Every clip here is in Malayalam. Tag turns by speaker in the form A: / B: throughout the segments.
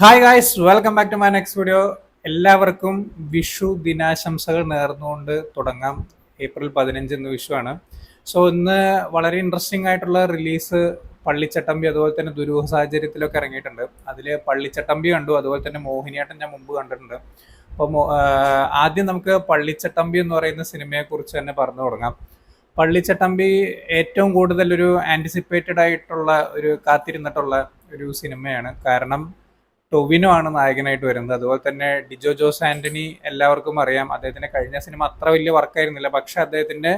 A: Hi guys, welcome back to my next video. എല്ലാവർക്കും വിഷു ദിനാശംസകൾ നേർന്നുകൊണ്ട് തുടങ്ങാം. ഏപ്രിൽ 15 ഇന്ന് വിഷുവാണ്. സോ ഇന്ന് വളരെ ഇൻട്രസ്റ്റിംഗ് ആയിട്ടുള്ള റിലീസ് പള്ളിച്ചട്ടമ്പി അതുപോലെ തന്നെ ദുരൂഹ സാഹചര്യത്തിലൊക്കെ ഇറങ്ങിയിട്ടുണ്ട്. അതിൽ പള്ളിച്ചട്ടമ്പി കണ്ടു, അതുപോലെ തന്നെ മോഹിനിയാട്ടം ഞാൻ മുമ്പ് കണ്ടിട്ടുണ്ട്. അപ്പോൾ ആദ്യം നമുക്ക് പള്ളിച്ചട്ടമ്പി എന്ന് പറയുന്ന സിനിമയെ കുറിച്ച് തന്നെ പറഞ്ഞു തുടങ്ങാം. പള്ളിച്ചട്ടമ്പി ഏറ്റവും കൂടുതൽ ഒരു ആൻറ്റിസിപ്പേറ്റഡ് ആയിട്ടുള്ള ഒരു കാത്തിരുന്നിട്ടുള്ള ഒരു സിനിമയാണ്. കാരണം ടൊവിനോ ആണ് നായകനായിട്ട് വരുന്നത്. അതുപോലെ തന്നെ ഡിജോ ജോസ് ആന്റണി എല്ലാവർക്കും അറിയാം. അദ്ദേഹത്തിന്റെ കഴിഞ്ഞ സിനിമ അത്ര വലിയ വർക്കായിരുന്നില്ല, പക്ഷെ അദ്ദേഹത്തിന്റെ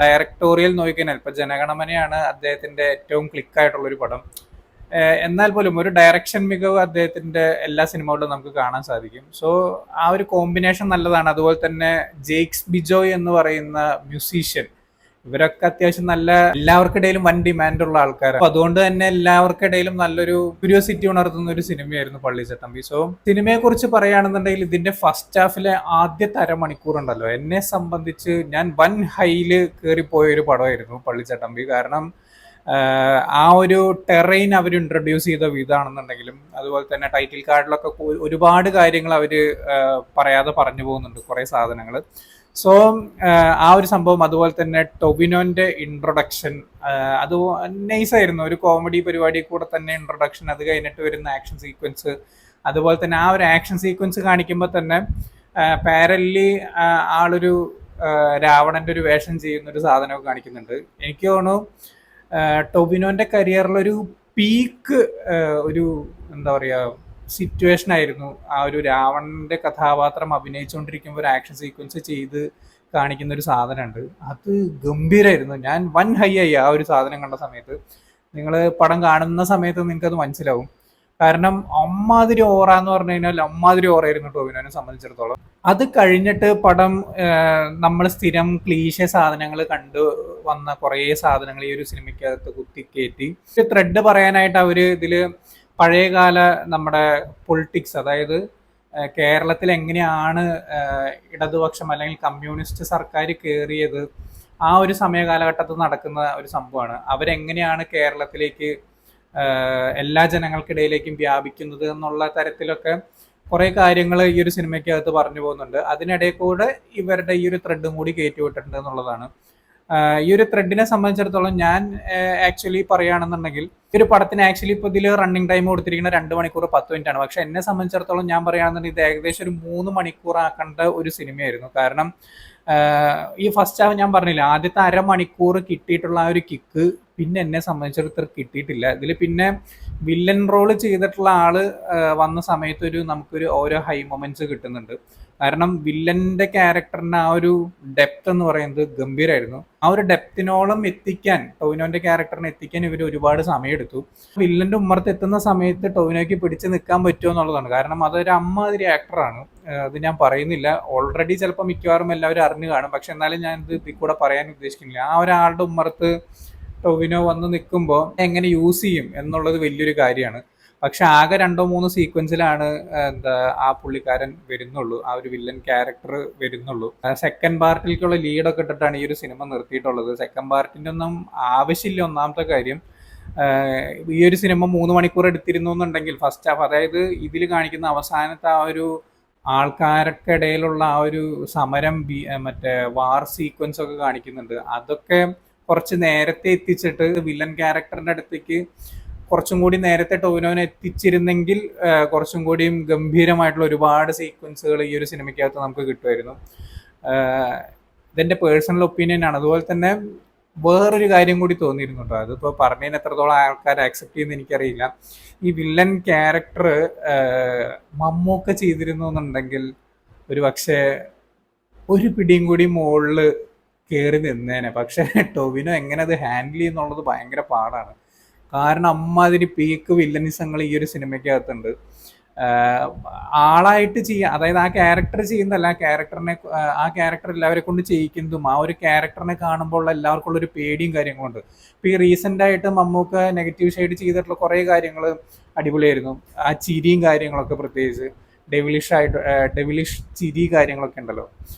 A: ഡയറക്ടോറിയൽ നോക്കിക്കഴിഞ്ഞാൽ ഇപ്പൊ ജനഗണമനയാണ് അദ്ദേഹത്തിന്റെ ഏറ്റവും ക്ലിക്കായിട്ടുള്ള ഒരു പടം. എന്നാൽ പോലും ഒരു ഡയറക്ഷൻ മികവ് അദ്ദേഹത്തിന്റെ എല്ലാ സിനിമകളിലും നമുക്ക് കാണാൻ സാധിക്കും. സോ ആ ഒരു കോമ്പിനേഷൻ നല്ലതാണ്. അതുപോലെ തന്നെ ജെയ്ക്സ് ബിജോയ് എന്ന് പറയുന്ന മ്യൂസീഷ്യൻ, ഇവരൊക്കെ അത്യാവശ്യം നല്ല, എല്ലാവർക്കിടയിലും വൻ ഡിമാൻഡ് ഉള്ള ആൾക്കാരാണ്. അപ്പൊ അതുകൊണ്ട് തന്നെ എല്ലാവർക്കിടയിലും നല്ലൊരു ക്യൂരിയോസിറ്റി ഉണർത്തുന്ന ഒരു സിനിമയായിരുന്നു പള്ളിച്ചട്ടമ്പി. സോ സിനിമയെ കുറിച്ച് പറയുകയാണെന്നുണ്ടെങ്കിൽ ഇതിന്റെ ഫസ്റ്റ് ഹാഫിലെ ആദ്യത്തെ അരമണിക്കൂർ ഉണ്ടല്ലോ, എന്നെ സംബന്ധിച്ച് ഞാൻ വൻ ഹൈയില് കയറിപ്പോയ ഒരു പടമായിരുന്നു പള്ളിച്ചട്ടമ്പി. കാരണം ആ ഒരു ടെറൈൻ അവർ ഇൻട്രൊഡ്യൂസ് ചെയ്ത വിധാണെന്നുണ്ടെങ്കിലും അതുപോലെ തന്നെ ടൈറ്റിൽ കാർഡിലൊക്കെ ഒരുപാട് കാര്യങ്ങൾ അവർ പറയാതെ പറഞ്ഞു പോകുന്നുണ്ട്, കുറേ സാധനങ്ങൾ. സോ ആ ഒരു സംഭവം, അതുപോലെ തന്നെ ടൊവിനോന്റെ ഇൻട്രൊഡക്ഷൻ അത് നൈസായിരുന്നു. ഒരു കോമഡി പരിപാടി കൂടെ തന്നെ ഇൻട്രൊഡക്ഷൻ, അത് കഴിഞ്ഞിട്ട് വരുന്ന ആക്ഷൻ സീക്വൻസ്, അതുപോലെ തന്നെ ആ ഒരു ആക്ഷൻ സീക്വൻസ് കാണിക്കുമ്പോൾ തന്നെ പാരലി ആളൊരു രാവണന്റെ ഒരു വേഷം ചെയ്യുന്ന ഒരു സാധനമൊക്കെ കാണിക്കുന്നുണ്ട്. എനിക്ക് തോന്നുന്നു ടൊവിനോന്റെ കരിയറിലൊരു പീക്ക് ഒരു എന്താ പറയുക സിറ്റുവേഷൻ ആയിരുന്നു ആ ഒരു രാവണന്റെ കഥാപാത്രം അഭിനയിച്ചുകൊണ്ടിരിക്കുമ്പോൾ ഒരു ആക്ഷൻ സീക്വൻസ് ചെയ്ത് കാണിക്കുന്ന ഒരു സാധനമുണ്ട്. അത് ഗംഭീരമായിരുന്നു. ഞാൻ വൻ ഹൈ ആയി ആ ഒരു സാധനം കണ്ട സമയത്ത്. നിങ്ങൾ പടം കാണുന്ന സമയത്ത് നിങ്ങൾക്കത് മനസ്സിലാവും. കാരണം അമ്മാതിരി ഓറ എന്ന് പറഞ്ഞു കഴിഞ്ഞാൽ അമ്മാതിരി ഓറായിരുന്നു ടോവിനോനെ സംബന്ധിച്ചിടത്തോളം. അത് കഴിഞ്ഞിട്ട് പടം നമ്മൾ സ്ഥിരം ക്ലീശ സാധനങ്ങൾ കണ്ടു വന്ന കുറേ സാധനങ്ങൾ ഈ ഒരു സിനിമയ്ക്കകത്ത് കുത്തിക്കയറ്റി. ത്രെഡ് പറയാനായിട്ട് അവര് ഇതില് പഴയകാല നമ്മുടെ പൊളിറ്റിക്സ്, അതായത് കേരളത്തിൽ എങ്ങനെയാണ് ഇടതുപക്ഷം അല്ലെങ്കിൽ കമ്മ്യൂണിസ്റ്റ് സർക്കാർ കയറിയത്, ആ ഒരു സമയ കാലഘട്ടത്തിൽ നടക്കുന്ന ഒരു സംഭവമാണ്. അവരെങ്ങനെയാണ് കേരളത്തിലേക്ക് എല്ലാ ജനങ്ങൾക്കിടയിലേക്കും വ്യാപിക്കുന്നത് എന്നുള്ള തരത്തിലൊക്കെ കുറെ കാര്യങ്ങൾ ഈ ഒരു സിനിമയ്ക്കകത്ത് പറഞ്ഞു പോകുന്നുണ്ട്. അതിനിടയിൽ കൂടെ ഇവരുടെ ഈ ഒരു ത്രെഡും കൂടി കയറ്റിവിട്ടിട്ടുണ്ട് എന്നുള്ളതാണ്. ഈ ഒരു ത്രെഡിനെ സംബന്ധിച്ചിടത്തോളം ഞാൻ ആക്ച്വലി പറയുകയാണെന്നുണ്ടെങ്കിൽ ഈ ഒരു പടത്തിന് ആക്ച്വലി ഇപ്പോൾ ഇതിൽ റണ്ണിങ് ടൈം കൊടുത്തിരിക്കുന്ന 2 മണിക്കൂർ 10 മിനിറ്റ് ആണ്. പക്ഷെ എന്നെ സംബന്ധിച്ചിടത്തോളം ഞാൻ പറയുകയാണെന്നുണ്ടെങ്കിൽ ഇത് ഏകദേശം ഒരു 3 മണിക്കൂർ ആക്കേണ്ട ഒരു സിനിമയായിരുന്നു. കാരണം ഈ ഫസ്റ്റ് ഹാഫ് ഞാൻ പറഞ്ഞില്ല, ആദ്യത്തെ അരമണിക്കൂർ കിട്ടിയിട്ടുള്ള ആ ഒരു കിക്ക് പിന്നെ എന്നെ സംബന്ധിച്ചിടത്തോളം കിട്ടിയിട്ടില്ല. ഇതിൽ പിന്നെ വില്ലൻ റോള് ചെയ്തിട്ടുള്ള ആള് വന്ന സമയത്ത് നമുക്കൊരു ഓരോ ഹൈ മൊമെന്റ്സ് കിട്ടുന്നുണ്ട്. കാരണം വില്ലന്റെ ക്യാരക്ടറിന്റെ ആ ഒരു ഡെപ്ത് എന്ന് പറയുന്നത് ഗംഭീരമായിരുന്നു. ആ ഒരു ഡെപ്തിനോളം എത്തിക്കാൻ, ടൊവിനോന്റെ ക്യാരക്ടറിനെ എത്തിക്കാൻ ഇവർ ഒരുപാട് സമയമെടുത്തു. വില്ലന്റെ ഉമ്മർത്ത് എത്തുന്ന സമയത്ത് ടൊവിനോയ്ക്ക് പിടിച്ചു നിൽക്കാൻ പറ്റുമോ എന്നുള്ളതാണ്. കാരണം അതൊരു അമ്മാതിരി ആക്ടറാണ്. അത് ഞാൻ പറയുന്നില്ല, ഓൾറെഡി ചിലപ്പോൾ മിക്കവാറും എല്ലാവരും അറിഞ്ഞു കാണും. പക്ഷെ എന്നാലും ഞാൻ ഇത് ഇതിൽ കൂടെ പറയാൻ ഉദ്ദേശിക്കുന്നില്ല. ആ ഒരാളുടെ ഉമ്മർത്ത് ടൊവിനോ വന്ന് നിൽക്കുമ്പോൾ എങ്ങനെ യൂസ് ചെയ്യും എന്നുള്ളത് വലിയൊരു കാര്യമാണ്. പക്ഷെ ആകെ 2-3 സീക്വൻസിലാണ് ആ പുള്ളിക്കാരൻ വരുന്നുള്ളൂ, ആ ഒരു വില്ലൻ ക്യാരക്ടർ വരുന്നുള്ളൂ. സെക്കൻഡ് പാർട്ടിലേക്കുള്ള ലീഡൊക്കെ ഇട്ടിട്ടാണ് ഈ ഒരു സിനിമ നിർത്തിയിട്ടുള്ളത്. സെക്കൻഡ് പാർട്ടിൻ്റെ ഒന്നും ആവശ്യമില്ല. ഒന്നാമത്തെ കാര്യം, ഈ ഒരു സിനിമ 3 മണിക്കൂർ എടുത്തിരുന്നു എന്നുണ്ടെങ്കിൽ ഫസ്റ്റ് ഹാഫ്, അതായത് ഇതിൽ കാണിക്കുന്ന അവസാനത്തെ ആ ഒരു ആൾക്കാർക്കിടയിലുള്ള ആ ഒരു സമരം, മറ്റേ വാർ സീക്വൻസ് ഒക്കെ കാണിക്കുന്നുണ്ട്. അതൊക്കെ കുറച്ച് നേരത്തെ എത്തിച്ചിട്ട് വില്ലൻ ക്യാരക്ടറിന്റെ അടുത്തേക്ക് കുറച്ചും കൂടി നേരത്തെ ടൊവിനോനെ എത്തിച്ചിരുന്നെങ്കിൽ കുറച്ചും കൂടിയും ഗംഭീരമായിട്ടുള്ള ഒരുപാട് സീക്വൻസുകൾ ഈ ഒരു സിനിമയ്ക്കകത്ത് നമുക്ക് കിട്ടുമായിരുന്നു. ഇതെന്റെ പേഴ്സണൽ ഒപ്പീനിയൻ ആണ്. അതുപോലെ തന്നെ വേറൊരു കാര്യം കൂടി തോന്നിയിരുന്നു കേട്ടോ, അതിപ്പോൾ പറഞ്ഞതിന് എത്രത്തോളം ആൾക്കാർ ആക്സെപ്റ്റ് ചെയ്യുന്ന എനിക്കറിയില്ല. ഈ വില്ലൻ ക്യാരക്ടർ മമ്മൂക്ക ചെയ്തിരുന്നു എന്നുണ്ടെങ്കിൽ ഒരു പക്ഷേ ഒരു പിടിയും കൂടി മുകളിൽ കയറി നിന്നേനെ. പക്ഷെ ടൊവിനോ എങ്ങനെ അത് ഹാൻഡിൽ ചെയ്യുന്നുള്ളത് ഭയങ്കര പാടാണ്. കാരണം അമ്മാതിരി പീക്ക് വില്ലനിസങ്ങൾ ഈ ഒരു സിനിമയ്ക്കകത്തുണ്ട്. ആളായിട്ട് ചെയ്യാൻ, അതായത് ആ ക്യാരക്ടർ ചെയ്യുന്നതല്ല, ആ ക്യാരക്ടർ എല്ലാവരെ കൊണ്ട് ചെയ്യിക്കുന്നതും ആ ഒരു ക്യാരക്ടറിനെ കാണുമ്പോൾ എല്ലാവർക്കും ഉള്ളൊരു പേടിയും കാര്യങ്ങളുണ്ട്. ഇപ്പം ഈ റീസെൻ്റ് ആയിട്ട് മമ്മൂക്ക നെഗറ്റീവ് ഷെയ്ഡ് ചെയ്തിട്ടുള്ള കുറേ കാര്യങ്ങൾ അടിപൊളിയായിരുന്നു. ആ ചിരിയും കാര്യങ്ങളൊക്കെ, പ്രത്യേകിച്ച് ഡെവിലിഷ് ചിരി കാര്യങ്ങളൊക്കെ ഉണ്ടല്ലോ,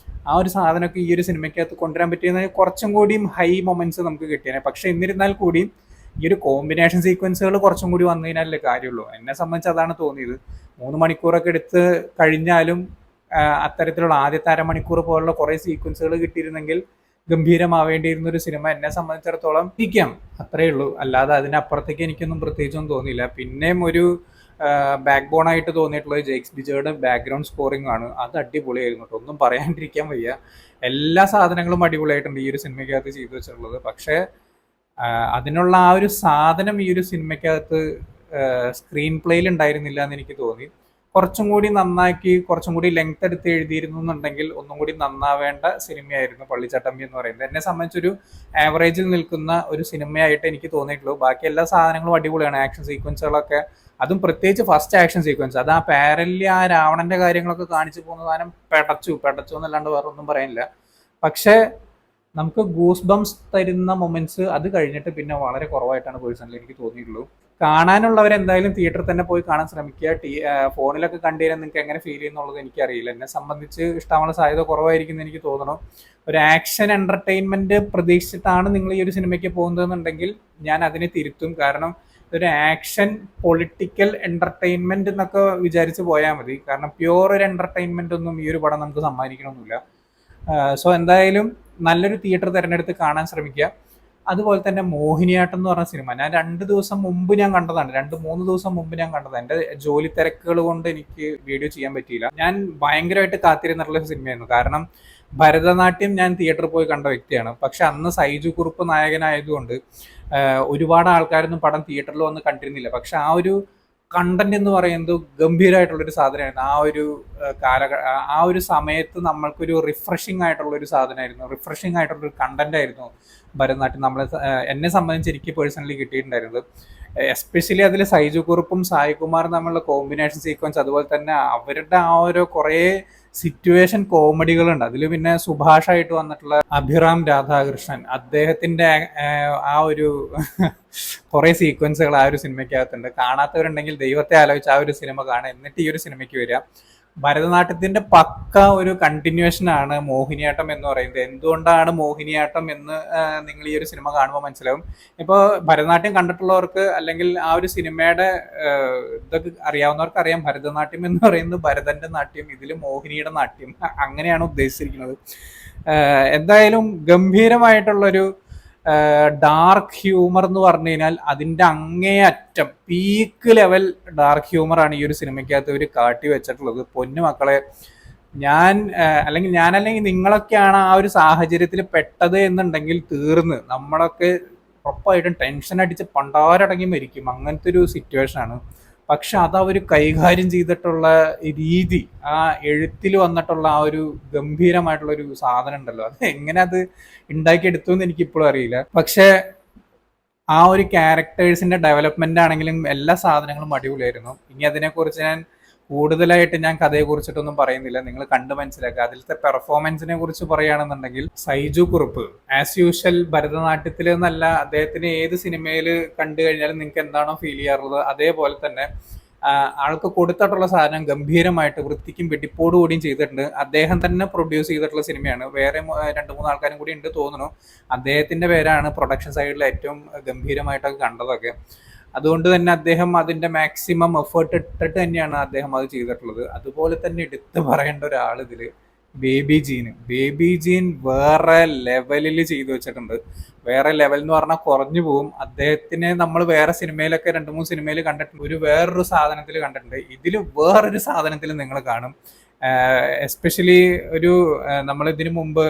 A: ആ ഒരു സാധനമൊക്കെ ഈ ഒരു സിനിമയ്ക്കകത്ത് കൊണ്ടുവരാൻ പറ്റിയെന്ന് കുറച്ചും കൂടിയും ഹൈ മൊമെന്റ്സ് നമുക്ക് കിട്ടിയേനെ. പക്ഷെ എന്നിരുന്നാൽ കൂടി ഈ ഒരു കോമ്പിനേഷൻ സീക്വൻസുകൾ കുറച്ചും കൂടി വന്നു കഴിഞ്ഞാലേ കാര്യമുള്ളൂ. എന്നെ സംബന്ധിച്ച് അതാണ് തോന്നിയത്. 3 മണിക്കൂറൊക്കെ എടുത്ത് കഴിഞ്ഞാലും അത്തരത്തിലുള്ള ആദ്യത്തെ അരമണിക്കൂർ പോലുള്ള കുറേ സീക്വൻസുകൾ കിട്ടിയിരുന്നെങ്കിൽ ഗംഭീരമാവേണ്ടിയിരുന്ന ഒരു സിനിമ എന്നെ സംബന്ധിച്ചിടത്തോളം ഇരിക്കാം, അത്രയേ ഉള്ളൂ. അല്ലാതെ അതിനപ്പുറത്തേക്ക് എനിക്കൊന്നും പ്രത്യേകിച്ചൊന്നും തോന്നിയില്ല. പിന്നെയും ഒരു ബാക്ക് ബോൺ ആയിട്ട് തോന്നിയിട്ടുള്ളത് ജെയ്ക്സ് ബിജോയുടെ ബാക്ക്ഗ്രൗണ്ട് സ്കോറിംഗ് ആണ്. അത് അടിപൊളിയായിരുന്നു കേട്ടോ, ഒന്നും പറയാണ്ടിരിക്കാൻ വയ്യ. എല്ലാ സാധനങ്ങളും അടിപൊളിയായിട്ടുണ്ട് ഈ ഒരു സിനിമയ്ക്കകത്ത് ചെയ്തു വെച്ചിട്ടുള്ളത്. പക്ഷേ അതിനുള്ള ആ ഒരു സാധനം ഈ ഒരു സിനിമയ്ക്കകത്ത് സ്ക്രീൻ പ്ലേയിൽ ഉണ്ടായിരുന്നില്ല എന്ന് എനിക്ക് തോന്നി. കുറച്ചും കൂടി നന്നാക്കി കുറച്ചും കൂടി ലെങ്ത് എടുത്ത് എഴുതിയിരുന്നു എന്നുണ്ടെങ്കിൽ ഒന്നും കൂടി നന്നാവേണ്ട സിനിമയായിരുന്നു പള്ളിച്ചട്ടമ്പി എന്ന് പറയുന്നത്. എന്നെ സംബന്ധിച്ചൊരു ആവറേജിൽ നിൽക്കുന്ന ഒരു സിനിമയായിട്ട് എനിക്ക് തോന്നിയിട്ടുള്ളൂ. ബാക്കി എല്ലാ സാധനങ്ങളും അടിപൊളിയാണ്. ആക്ഷൻ സീക്വൻസുകളൊക്കെ, അതും പ്രത്യേകിച്ച് ഫസ്റ്റ് ആക്ഷൻ സീക്വൻസ്, അത് ആ പാരലി ആ രാവണന്റെ കാര്യങ്ങളൊക്കെ കാണിച്ചു പോകുന്ന സാധനം പെടച്ചു എന്നല്ലാണ്ട് വേറെ ഒന്നും പറയാനില്ല. പക്ഷേ നമുക്ക് ഗൂസ് ബംസ് തരുന്ന മൊമെന്റ്സ് അത് കഴിഞ്ഞിട്ട് പിന്നെ വളരെ കുറവായിട്ടാണ് പേഴ്സണലി എനിക്ക് തോന്നിയിട്ടുള്ളൂ. കാണാനുള്ളവരെന്തായാലും തിയേറ്ററിൽ തന്നെ പോയി കാണാൻ ശ്രമിക്കുക. ഫോണിലൊക്കെ കണ്ടുകഴിഞ്ഞാൽ നിങ്ങൾക്ക് എങ്ങനെ ഫീൽ ചെയ്യുന്നുള്ളത് എനിക്കറിയില്ല. എന്നെ സംബന്ധിച്ച് ഇഷ്ടമുള്ള സാധ്യത കുറവായിരിക്കും എന്ന് എനിക്ക് തോന്നണം. ഒരു ആക്ഷൻ എന്റർടൈൻമെന്റ് പ്രതീക്ഷിച്ചിട്ടാണ് നിങ്ങൾ ഈ ഒരു സിനിമയ്ക്ക് പോകുന്നതെന്നുണ്ടെങ്കിൽ ഞാൻ അതിനെ തിരുത്തും. കാരണം ഇതൊരു ആക്ഷൻ പൊളിറ്റിക്കൽ എന്റർടൈൻമെന്റ് എന്നൊക്കെ വിചാരിച്ച് പോയാൽ മതി. കാരണം പ്യൂർ ഒരു എന്റർടൈൻമെന്റ് ഒന്നും ഈ ഒരു പടം നമുക്ക് സമ്മാനിക്കണമെന്നില്ല. സോ എന്തായാലും നല്ലൊരു തിയേറ്റർ തിരഞ്ഞെടുത്ത് കാണാൻ ശ്രമിക്കുക. അതുപോലെ തന്നെ മോഹിനിയാട്ടം എന്ന് പറഞ്ഞ സിനിമ ഞാൻ 2 ദിവസം മുമ്പ് ഞാൻ കണ്ടതാണ്. 2-3 ദിവസം മുമ്പ് ഞാൻ കണ്ടതാണ്. എൻ്റെ ജോലി തിരക്കുകൾ കൊണ്ട് എനിക്ക് വീഡിയോ ചെയ്യാൻ പറ്റിയില്ല. ഞാൻ ഭയങ്കരമായിട്ട് കാത്തിരുന്നിട്ടുള്ള സിനിമയായിരുന്നു. കാരണം ഭരതനാട്യം ഞാൻ തിയേറ്ററിൽ പോയി കണ്ട വ്യക്തിയാണ്. പക്ഷെ അന്ന് സൈജു കുറുപ്പ് നായകനായതുകൊണ്ട് ഒരുപാട് ആൾക്കാരൊന്നും പടം തിയേറ്ററിൽ വന്ന് കണ്ടിരുന്നില്ല. പക്ഷെ ആ ഒരു കണ്ടന്റ് എന്ന് പറയുന്നത് ഗംഭീരമായിട്ടുള്ളൊരു സാധനമായിരുന്നു. ആ ഒരു സമയത്ത് നമ്മൾക്കൊരു റിഫ്രഷിംഗ് ആയിട്ടുള്ള ഒരു സാധനമായിരുന്നു, റിഫ്രഷിംഗ് ആയിട്ടുള്ള ഒരു കണ്ടന്റ് ആയിരുന്നു ഭരതനാട്യം എന്നെ സംബന്ധിച്ച് എനിക്ക് പേഴ്സണലി കിട്ടിയിട്ടുണ്ടായിരുന്നത്. എസ്പെഷ്യലി അതിൽ സൈജു കുറുപ്പും സായികുമാറും തമ്മിലുള്ള കോമ്പിനേഷൻ സീക്വൻസ്, അതുപോലെ തന്നെ അവരുടെ ആ ഒരു കുറേ സിറ്റുവേഷൻ കോമഡികളുണ്ട്. അതിൽ പിന്നെ സുഭാഷായിട്ട് വന്നിട്ടുള്ള അഭിറാം രാധാകൃഷ്ണൻ, അദ്ദേഹത്തിന്റെ ആ ഒരു കുറെ സീക്വൻസുകൾ ആ ഒരു സിനിമയ്ക്കകത്തുണ്ട്. കാണാത്തവരുണ്ടെങ്കിൽ ദൈവത്തെ ആലോചിച്ച് ആ ഒരു സിനിമ കാണുക, എന്നിട്ട് ഈ ഒരു സിനിമയ്ക്ക് വരിക. ഭരതനാട്യത്തിന്റെ പക്ക ഒരു കണ്ടിന്യൂഷൻ ആണ് മോഹിനിയാട്ടം എന്ന് പറയുന്നത്. എന്തുകൊണ്ടാണ് മോഹിനിയാട്ടം എന്ന് നിങ്ങൾ ഈ ഒരു സിനിമ കാണുമ്പോൾ മനസ്സിലാവും. ഇപ്പോൾ ഭരതനാട്യം കണ്ടിട്ടുള്ളവർക്ക് അല്ലെങ്കിൽ ആ ഒരു സിനിമയുടെ ഇതൊക്കെ അറിയാവുന്നവർക്ക് അറിയാം, ഭരതനാട്യം എന്ന് പറയുന്നത് ഭരതന്റെ നാട്യം, ഇതിൽ മോഹിനിയുടെ നാട്യം, അങ്ങനെയാണ് ഉദ്ദേശിച്ചിരിക്കുന്നത്. എന്തായാലും ഗംഭീരമായിട്ടുള്ളൊരു ഡാർക്ക് ഹ്യൂമർ എന്ന് പറഞ്ഞു കഴിഞ്ഞാൽ അതിൻ്റെ അങ്ങേയറ്റം പീക്ക് ലെവൽ ഡാർക്ക് ഹ്യൂമറാണ് ഈ ഒരു സിനിമയ്ക്കകത്ത് ഇവർ കാട്ടി വെച്ചിട്ടുള്ളത്. പൊന്നു മക്കളെ, ഞാനല്ലെങ്കിൽ നിങ്ങളൊക്കെയാണ് ആ ഒരു സാഹചര്യത്തിൽ പെട്ടത് എന്നുണ്ടെങ്കിൽ തീർന്ന് നമ്മളൊക്കെ ഉറപ്പായിട്ടും ടെൻഷൻ അടിച്ച് പണ്ടാരടങ്ങി മരിക്കും. അങ്ങനത്തെ ഒരു സിറ്റുവേഷനാണ്. പക്ഷെ അത് അവർ കൈകാര്യം ചെയ്തിട്ടുള്ള രീതി, ആ എഴുത്തിൽ വന്നിട്ടുള്ള ആ ഒരു ഗംഭീരമായിട്ടുള്ള ഒരു സാധനം ഉണ്ടല്ലോ, അത് എങ്ങനെ അത് ഉണ്ടാക്കിയെടുത്തു എന്ന് എനിക്കിപ്പോഴും അറിയില്ല. പക്ഷെ ആ ഒരു ക്യാരക്ടേഴ്സിന്റെ ഡെവലപ്മെന്റ് ആണെങ്കിലും എല്ലാ സാധനങ്ങളും അടിപൊളിയായിരുന്നു. ഇനി അതിനെക്കുറിച്ച് ഞാൻ കഥയെ കുറിച്ചിട്ടൊന്നും പറയുന്നില്ല, നിങ്ങൾ കണ്ട് മനസ്സിലാക്കുക. അതിലത്തെ പെർഫോമൻസിനെ കുറിച്ച് പറയുകയാണെന്നുണ്ടെങ്കിൽ സൈജു കുറുപ്പ് ആസ് യൂഷ്വൽ ഭരതനാട്യത്തിൽ എന്നല്ല, അദ്ദേഹത്തിന് ഏത് സിനിമയിൽ കണ്ടു കഴിഞ്ഞാലും നിങ്ങൾക്ക് എന്താണോ ഫീൽ ചെയ്യാറുള്ളത് അതേപോലെ തന്നെ ആൾക്ക് കൊടുത്തിട്ടുള്ള സാധനം ഗംഭീരമായിട്ട് വൃത്തിക്കും വെടിപ്പോടു കൂടിയും ചെയ്തിട്ടുണ്ട്. അദ്ദേഹം തന്നെ പ്രൊഡ്യൂസ് ചെയ്തിട്ടുള്ള സിനിമയാണ്. വേറെ 2-3 ആൾക്കാരും കൂടി ഉണ്ട് തോന്നുന്നു. അദ്ദേഹത്തിന്റെ പേരാണ് പ്രൊഡക്ഷൻ സൈഡിൽ ഏറ്റവും ഗംഭീരമായിട്ടൊക്കെ കണ്ടതൊക്കെ. അതുകൊണ്ട് തന്നെ അദ്ദേഹം അതിന്റെ മാക്സിമം എഫേർട്ട് ഇട്ടിട്ട് തന്നെയാണ് അദ്ദേഹം അത് ചെയ്തിട്ടുള്ളത്. അതുപോലെ തന്നെ എടുത്തു പറയേണ്ട ഒരാൾ ഇതില് ബേബി ജീൻ വേറെ ലെവലിൽ ചെയ്തു വെച്ചിട്ടുണ്ട്. വേറെ ലെവൽ എന്ന് പറഞ്ഞാൽ കുറഞ്ഞു പോകും. അദ്ദേഹത്തിനെ നമ്മൾ വേറെ സിനിമയിലൊക്കെ 2-3 സിനിമയിൽ കണ്ടിട്ടുണ്ട്, വേറൊരു സാധനത്തിൽ കണ്ടിട്ടുണ്ട്. ഇതിൽ വേറൊരു സാധനത്തിൽ നിങ്ങൾ കാണും. എസ്പെഷ്യലി നമ്മൾ ഇതിനു മുമ്പ്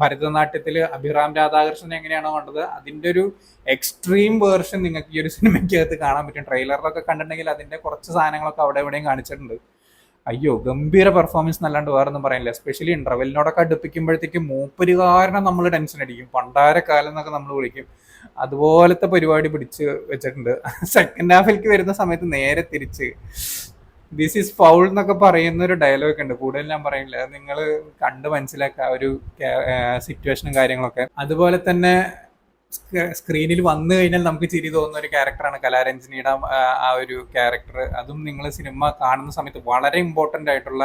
A: ഭരതനാട്യത്തിൽ അഭിറാം രാധാകൃഷ്ണൻ എങ്ങനെയാണോ കണ്ടത് അതിന്റെ ഒരു എക്സ്ട്രീം വേർഷൻ നിങ്ങൾക്ക് ഈ ഒരു സിനിമയ്ക്കകത്ത് കാണാൻ പറ്റും. ട്രെയിലറിലൊക്കെ കണ്ടിട്ടുണ്ടെങ്കിൽ അതിന്റെ കുറച്ച് സാധനങ്ങളൊക്കെ അവിടെ എവിടെയും കാണിച്ചിട്ടുണ്ട്. അയ്യോ, ഗംഭീര പെർഫോമൻസ് എന്നല്ലാണ്ട് വേറൊന്നും പറയാനില്ല. എസ്പെഷ്യലി ഇന്റർവെല്ലിനോടൊക്കെ അടുപ്പിക്കുമ്പോഴത്തേക്കും മൂപ്പര് കാരണം നമ്മൾ ടെൻഷൻ അടിക്കും, പണ്ടാരക്കാലം എന്നൊക്കെ നമ്മൾ വിളിക്കും. അതുപോലത്തെ പരിപാടി പിടിച്ച് വെച്ചിട്ടുണ്ട്. സെക്കൻഡ് ഹാഫിലേക്ക് വരുന്ന സമയത്ത് നേരെ തിരിച്ച് ദിസ് ഈസ് ഫൗൾ എന്നൊക്കെ പറയുന്ന ഒരു ഡയലോഗ് ഉണ്ട്. കൂടുതൽ ഞാൻ പറയില്ല, അത് നിങ്ങൾ കണ്ട് മനസ്സിലാക്കുക ഒരു സിറ്റുവേഷനും കാര്യങ്ങളൊക്കെ. അതുപോലെ തന്നെ സ്ക്രീനിൽ വന്നു കഴിഞ്ഞാൽ നമുക്ക് ചിരി തോന്നുന്ന ഒരു ക്യാരക്ടറാണ് കലാരഞ്ജനിയുടെ ആ ഒരു ക്യാരക്ടർ. അതും നിങ്ങൾ സിനിമ കാണുന്ന സമയത്ത് വളരെ ഇമ്പോർട്ടൻ്റ് ആയിട്ടുള്ള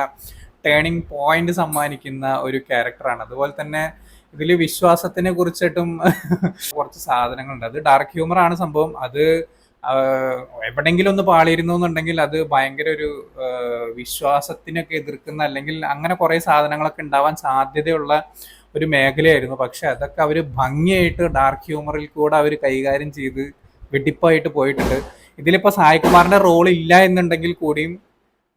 A: ടേണിംഗ് പോയിന്റ് സമ്മാനിക്കുന്ന ഒരു ക്യാരക്ടറാണ്. അതുപോലെ തന്നെ ഇതിൽ വിശ്വാസത്തിനെ കുറിച്ചിട്ടും കുറച്ച് സാധനങ്ങളുണ്ട്. അത് ഡാർക്ക് ഹ്യൂമർ ആണ് സംഭവം. അത് എവിടെങ്കിലും ഒന്ന് പാളിയിരുന്നു എന്നുണ്ടെങ്കിൽ അത് ഭയങ്കര ഒരു വിശ്വാസത്തിനൊക്കെ എതിർക്കുന്ന, അല്ലെങ്കിൽ അങ്ങനെ കുറെ സാധനങ്ങളൊക്കെ ഉണ്ടാവാൻ സാധ്യതയുള്ള ഒരു മേഖലയായിരുന്നു. പക്ഷെ അതൊക്കെ അവർ ഭംഗിയായിട്ട് ഡാർക്ക് ഹ്യൂമറിൽ കൂടെ അവർ കൈകാര്യം ചെയ്ത് വെടിപ്പായിട്ട് പോയിട്ടുണ്ട്. ഇതിലിപ്പോൾ സായികുമാറിന്റെ റോൾ ഇല്ല എന്നുണ്ടെങ്കിൽ കൂടിയും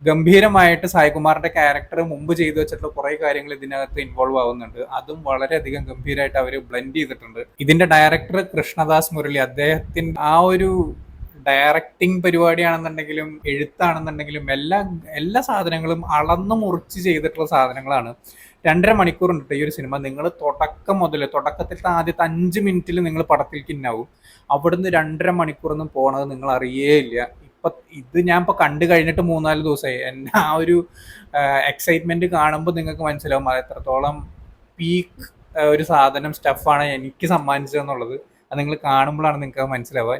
A: ഗംഭീരമായിട്ട് സായികുമാറിന്റെ ക്യാരക്ടർ മുമ്പ് ചെയ്തു വെച്ചിട്ടുള്ള കുറെ കാര്യങ്ങൾ ഇതിനകത്ത് ഇൻവോൾവ് ആവുന്നുണ്ട്. അതും വളരെയധികം ഗംഭീരമായിട്ട് അവർ ബ്ലെൻഡ് ചെയ്തിട്ടുണ്ട്. ഇതിന്റെ ഡയറക്ടർ കൃഷ്ണദാസ് മുരളി, അദ്ദേഹത്തിന്റെ ആ ഒരു ഡയറക്ടിങ് പരിപാടിയാണെന്നുണ്ടെങ്കിലും എഴുത്താണെന്നുണ്ടെങ്കിലും എല്ലാ സാധനങ്ങളും അളന്നു മുറിച്ച് ചെയ്തിട്ടുള്ള സാധനങ്ങളാണ്. 2.5 മണിക്കൂറുണ്ട് ഈ ഒരു സിനിമ. നിങ്ങൾ തുടക്കം മുതൽ, തുടക്കത്തിലത്തെ ആദ്യത്തെ 5 മിനിറ്റിൽ നിങ്ങൾ പടത്തിലേക്ക് ഇന്നാവും. അവിടുന്ന് 2.5 മണിക്കൂറൊന്നും പോണത് നിങ്ങൾ അറിയേയില്ല. ഇത് ഞാൻ ഇപ്പൊ കണ്ടു കഴിഞ്ഞിട്ട് 3-4 ദിവസമായി. എന്നെ ആ ഒരു എക്സൈറ്റ്മെന്റ് കാണുമ്പോൾ നിങ്ങൾക്ക് മനസ്സിലാവും അത് എത്രത്തോളം പീക്ക് ഒരു സാധനം സ്റ്റഫാണ് എനിക്ക് സമ്മാനിച്ചതെന്നുള്ളത്. അത് നിങ്ങൾ കാണുമ്പോഴാണ് നിങ്ങൾക്ക് അത് മനസ്സിലാവുക.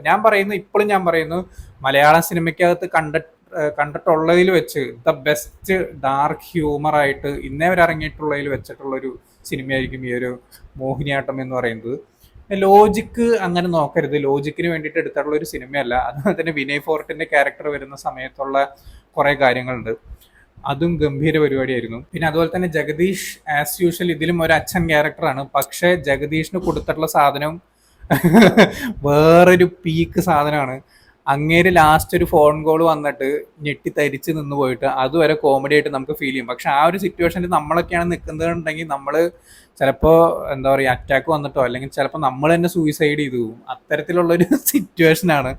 A: ഇപ്പോഴും ഞാൻ പറയുന്നു, മലയാള സിനിമയ്ക്കകത്ത് കണ്ടിട്ടുള്ളതിൽ വെച്ച് ദ ബെസ്റ്റ് ഡാർക്ക് ഹ്യൂമർ ആയിട്ട് ഇന്നേ വരെ ഇറങ്ങിയിട്ടുള്ളതിൽ വെച്ചിട്ടുള്ളൊരു സിനിമയായിരിക്കും ഈ ഒരു മോഹിനിയാട്ടം എന്ന് പറയുന്നത്. ലോജിക്ക് അങ്ങനെ നോക്കരുത്, ലോജിക്കിന് വേണ്ടിയിട്ട് എടുത്തിട്ടുള്ള ഒരു സിനിമയല്ല. അതുപോലെ തന്നെ വിനയ് ഫോർട്ടിന്റെ ക്യാരക്ടർ വരുന്ന സമയത്തുള്ള കുറെ കാര്യങ്ങളുണ്ട്, അതും ഗംഭീര പരിപാടിയായിരുന്നു. പിന്നെ അതുപോലെ തന്നെ ജഗദീഷ് ആസ് യൂഷ്വൽ ഇതിലും ഒരു അച്ഛൻ ക്യാരക്ടറാണ്. പക്ഷെ ജഗദീഷിന് കൊടുത്തിട്ടുള്ള സാധനം വേറൊരു പീക്ക് സാധനമാണ്. അങ്ങേര് ലാസ്റ്റ് ഒരു ഫോൺ കോൾ വന്നിട്ട് ഞെട്ടി തരിച്ച് നിന്ന് പോയിട്ട് അതുവരെ കോമഡി ആയിട്ട് നമുക്ക് ഫീൽ ചെയ്യും. പക്ഷെ ആ ഒരു സിറ്റുവേഷനിൽ നമ്മളൊക്കെയാണ് നിൽക്കുന്നതെന്നുണ്ടെങ്കിൽ നമ്മൾ ചിലപ്പോൾ എന്താ പറയുക അറ്റാക്ക് വന്നിട്ടോ അല്ലെങ്കിൽ ചിലപ്പോൾ നമ്മൾ തന്നെ സൂയിസൈഡ് ചെയ്തു പോകും. അത്തരത്തിലുള്ളൊരു സിറ്റുവേഷനാണ്.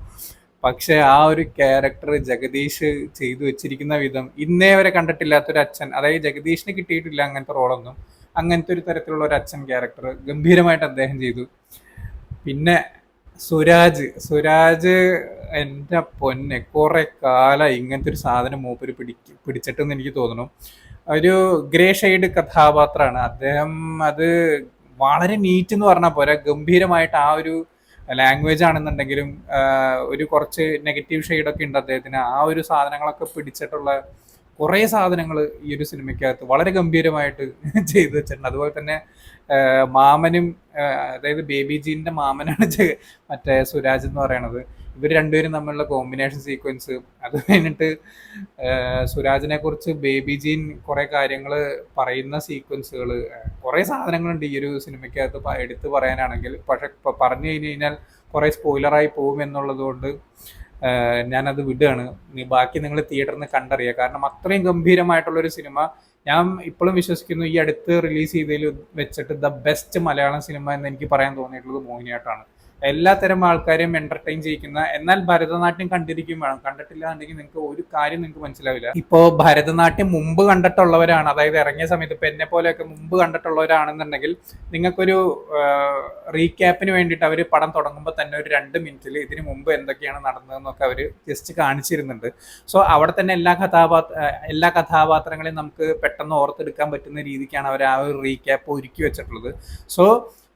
A: പക്ഷെ ആ ഒരു ക്യാരക്ടർ ജഗദീഷ് ചെയ്തു വെച്ചിരിക്കുന്ന വിധം ഇന്നേ വരെ കണ്ടിട്ടില്ലാത്തൊരു അച്ഛൻ, അതായത് ജഗദീഷിന് കിട്ടിയിട്ടില്ല അങ്ങനത്തെ റോളൊന്നും. അങ്ങനത്തെ ഒരു തരത്തിലുള്ള ഒരു അച്ഛൻ ക്യാരക്ടർ ഗംഭീരമായിട്ട് അദ്ദേഹം ചെയ്തു. പിന്നെ സുരാജ് എൻ്റെ പൊന്നെ, കുറെ കാലമായി ഇങ്ങനത്തെ ഒരു സാധനം മൂപ്പര് പിടിച്ചിട്ടെന്ന് എനിക്ക് തോന്നുന്നു. ഒരു ഗ്രേ ഷെയ്ഡ് കഥാപാത്രമാണ് അദ്ദേഹം. അത് വളരെ നീറ്റ് എന്ന് പറഞ്ഞാൽ പോരാ, ഗംഭീരമായിട്ട് ആ ഒരു ലാംഗ്വേജ് ആണെന്നുണ്ടെങ്കിലും ഒരു കുറച്ച് നെഗറ്റീവ് ഷെയ്ഡൊക്കെ ഉണ്ട് അദ്ദേഹത്തിന്. ആ ഒരു സാധനങ്ങളൊക്കെ പിടിച്ചിട്ടുള്ള കുറേ സാധനങ്ങൾ ഈ ഒരു സിനിമയ്ക്കകത്ത് വളരെ ഗംഭീരമായിട്ട് ചെയ്തു വെച്ചിട്ടുണ്ട്. അതുപോലെ തന്നെ മാമനും, അതായത് ബേബി ജീൻ്റെ മാമനാണ് മറ്റേ സുരാജ് എന്ന് പറയണത്. ഇവർ രണ്ടുപേരും തമ്മിലുള്ള കോമ്പിനേഷൻ സീക്വൻസ്, അത് കഴിഞ്ഞിട്ട് സുരാജിനെ കുറിച്ച് ബേബി ജീൻ കുറെ കാര്യങ്ങൾ പറയുന്ന സീക്വൻസുകൾ, കുറെ സാധനങ്ങളുണ്ട് ഈ ഒരു സിനിമയ്ക്കകത്ത് എടുത്തു പറയാനാണെങ്കിൽ. പക്ഷെ ഇപ്പൊ പറഞ്ഞു കഴിഞ്ഞാൽ കുറെ സ്പോയിലറായി പോകും എന്നുള്ളത് കൊണ്ട് ഞാനത് വിടുകയാണ്. ബാക്കി നിങ്ങൾ തിയേറ്ററിൽ നിന്ന് കണ്ടറിയുക. കാരണം അത്രയും ഗംഭീരമായിട്ടുള്ളൊരു സിനിമ. ഞാൻ ഇപ്പോഴും വിശ്വസിക്കുന്നു ഈ അടുത്ത് റിലീസ് ചെയ്തതിൽ വെച്ചിട്ട് ദ ബെസ്റ്റ് മലയാളം സിനിമ എന്ന് എനിക്ക് പറയാൻ തോന്നിയിട്ടുള്ളത് മോഹിനിയാട്ടമാണ്. എല്ലാത്തരം ആൾക്കാരെയും എന്റർടൈൻ ചെയ്യിക്കുന്ന, എന്നാൽ ഭരതനാട്യം കണ്ടിരിക്കും വേണം. കണ്ടിട്ടില്ല എന്നുണ്ടെങ്കിൽ നിങ്ങൾക്ക് ഒരു കാര്യം നിങ്ങൾക്ക് മനസ്സിലാവില്ല. ഇപ്പോ ഭരതനാട്യം മുമ്പ് കണ്ടിട്ടുള്ളവരാണ്, അതായത് ഇറങ്ങിയ സമയത്ത് ഇപ്പൊ എന്നെ പോലെയൊക്കെ മുമ്പ് കണ്ടിട്ടുള്ളവരാണെന്നുണ്ടെങ്കിൽ നിങ്ങൾക്കൊരു റീക്യാപ്പിന് വേണ്ടിയിട്ട് അവർ പടം തുടങ്ങുമ്പോൾ തന്നെ ഒരു 2 മിനിറ്റിൽ ഇതിന് മുമ്പ് എന്തൊക്കെയാണ് നടന്നതെന്നൊക്കെ അവർ ജസ്റ്റ് കാണിച്ചിരുന്നുണ്ട്. സോ അവിടെ തന്നെ എല്ലാ കഥാപാത്രങ്ങളെയും നമുക്ക് പെട്ടെന്ന് ഓർത്തെടുക്കാൻ പറ്റുന്ന രീതിക്കാണ് അവർ ആ ഒരു റീക്യാപ്പ് ഒരുക്കി വെച്ചിട്ടുള്ളത്. സോ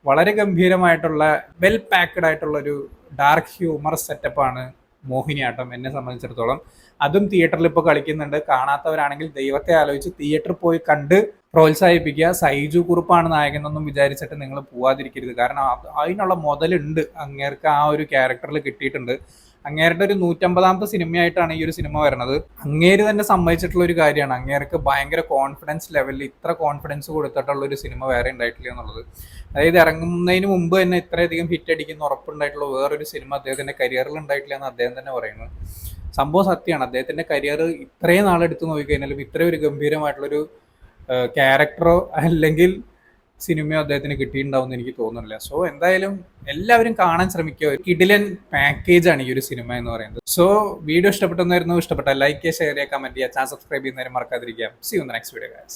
A: വളരെ ഗംഭീരമായിട്ടുള്ള വെൽ പാക്ഡ് ആയിട്ടുള്ള ഒരു ഡാർക്ക് ഹ്യൂമർ സെറ്റപ്പാണ് മോഹിനിയാട്ടം എന്നെ സംബന്ധിച്ചിടത്തോളം. അതും തിയേറ്ററിൽ ഇപ്പോൾ കളിക്കുന്നുണ്ട്. കാണാത്തവരാണെങ്കിൽ ദൈവത്തെ ആലോചിച്ച് തിയേറ്ററിൽ പോയി കണ്ട് പ്രോത്സാഹിപ്പിക്കുക. സൈജു കുറുപ്പാണ് നായകനെന്നൊന്നും വിചാരിച്ചിട്ട് നിങ്ങൾ പോവാതിരിക്കരുത്. കാരണം അതിനുള്ള മുതലുണ്ട്, അങ്ങേർക്ക് ആ ഒരു ക്യാരക്ടറിൽ കിട്ടിയിട്ടുണ്ട്. അങ്ങേരുടെ ഒരു 150ാമത്തെ സിനിമയായിട്ടാണ് ഈ ഒരു സിനിമ വരുന്നത്. അങ്ങേര് തന്നെ സമ്മതിച്ചിട്ടുള്ള ഒരു കാര്യമാണ്, അങ്ങേർക്ക് ഭയങ്കര കോൺഫിഡൻസ് ലെവലിൽ ഇത്ര കോൺഫിഡൻസ് കൊടുത്തിട്ടുള്ള ഒരു സിനിമ വേറെ ഉണ്ടായിട്ടില്ല എന്നുള്ളത്. അതായത് ഇറങ്ങുന്നതിന് മുമ്പ് തന്നെ ഇത്രയധികം ഹിറ്റ് അടിക്കുന്ന ഉറപ്പുണ്ടായിട്ടുള്ള വേറൊരു സിനിമ അദ്ദേഹത്തിന്റെ കരിയറിൽ ഉണ്ടായിട്ടില്ല എന്ന് അദ്ദേഹം തന്നെ പറയുന്നത്. സംഭവം സത്യമാണ്. അദ്ദേഹത്തിന്റെ കരിയർ ഇത്രയും നാളെടുത്ത് നോക്കിക്കഴിഞ്ഞാലും ഇത്രയും ഒരു ഗംഭീരമായിട്ടുള്ളൊരു ക്യാരക്ടറോ അല്ലെങ്കിൽ സിനിമയോ അദ്ദേഹത്തിന് കിട്ടിയിട്ടുണ്ടാവും എന്ന് എനിക്ക് തോന്നുന്നില്ല. സോ എന്തായാലും എല്ലാവരും കാണാൻ ശ്രമിക്കുക. ഒരു കിടിലൻ പാക്കേജ് ആണ് ഈ ഒരു സിനിമ എന്ന് പറയുന്നത്. സോ വീഡിയോ ഇഷ്ടപ്പെട്ടെന്നായിരുന്നു. ഇഷ്ടപ്പെട്ട ലൈക്ക് ചെയ്യുക, ഷെയർ ചെയ്യുക, കമന്റ് ചെയ്യുക, ചാനൽ സബ്സ്ക്രൈബ് ചെയ്യുന്നവരും മറക്കാതിരിക്കുക. See you in the next video guys.